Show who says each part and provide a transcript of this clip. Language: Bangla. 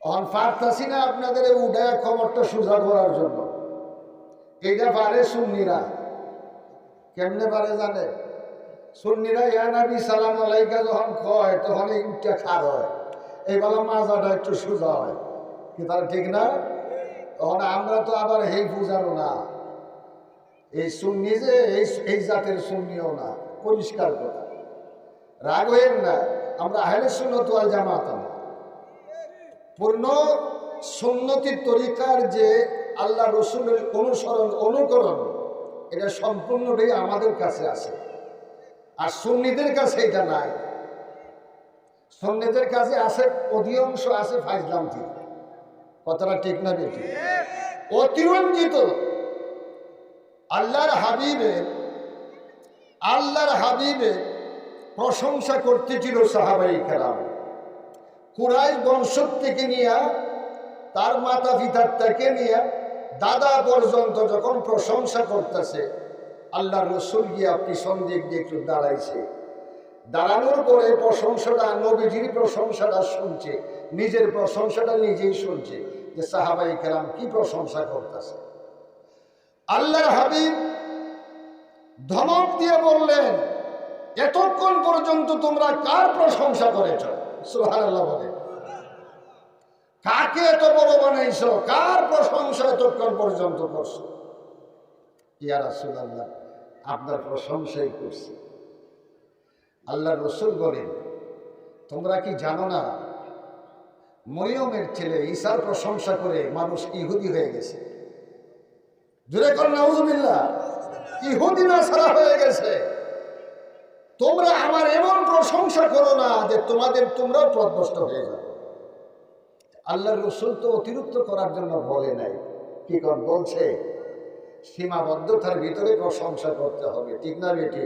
Speaker 1: অন পারতাছি না আপনাদের উঠায় খবরটা সোজা করার জন্য। এইটা পারে সুন্নিরা। কেমনে পারে জানে? সুন্নিরা ইয়া নবী সালাম আলাইকা যখন কয় তখন এই উঠটা খার হয়, এই বলা মাজাটা একটু সোজা হয়। কি তার ঠিক না? তখন আমরা তো আবার এই পূজারও না, এই সুন্নি যে এই জাতের সুন্নিও না। পরিষ্কার কথা, রাগ হইেন না। আমরা আহলে সুন্নাত ওয়াল জামাত, পূর্ণ সুন্নতি তরিকার যে আল্লাহ রসুলের অনুসরণ অনুকরণ, এটা সম্পূর্ণটাই আমাদের কাছে আছে। আর সুন্নিদের কাছে এটা নাই। সুন্নিদের কাছে আছে অধিকাংশ আছে ফাইজলামতি। কথাটা ঠিক না বেটি? অতিরঞ্জিত আল্লাহর হাবিবের প্রশংসা করতেছিল সাহাবাই কেরাম। কুরাইশ বংশ থেকে নিয়ে তার মাতা পিতার থেকে নিয়ে দাদা পর্যন্ত যখন প্রশংসা করতেছে, আল্লাহ রসুল গিয়া পিছন দিক দিয়ে একটু দাঁড়াইছে। দাঁড়ানোর পরে প্রশংসাটা, নবীজির প্রশংসাটা শুনছে, নিজের প্রশংসাটা নিজেই শুনছে যে সাহাবাই কেরাম কি প্রশংসা করতেছে। আল্লাহর হাবিব ধমক দিয়ে বললেন, এতক্ষণ পর্যন্ত তোমরা কার প্রশংসা করেছ? সুবহানাল্লাহ বলে, কাকে এত বড় বানাইছো? কার প্রশংসা এতক্ষণ পর্যন্ত করছো? ইয়া রাসূলুল্লাহ, আপনার প্রশংসাই করছি। আল্লাহ রসুল বলেন, তোমরা কি জানো না মরিয়মের ছেলে ঈসার প্রশংসা করে মানুষ ইহুদি হয়ে গেছে? জোরে কর নাউজুবিল্লাহ। ইহুদি নাসারা হয়ে গেছে। তোমরা আমার এমন প্রশংসা করো না যে তোমরাও পথভ্রষ্ট হয়ে যাবে। আল্লাহর রসুল তো অতিরিক্ত করার জন্য বলে নাই, কি কর বলছে সীমাবদ্ধতার ভিতরে প্রশংসা করতে হবে। ঠিক না বেটি?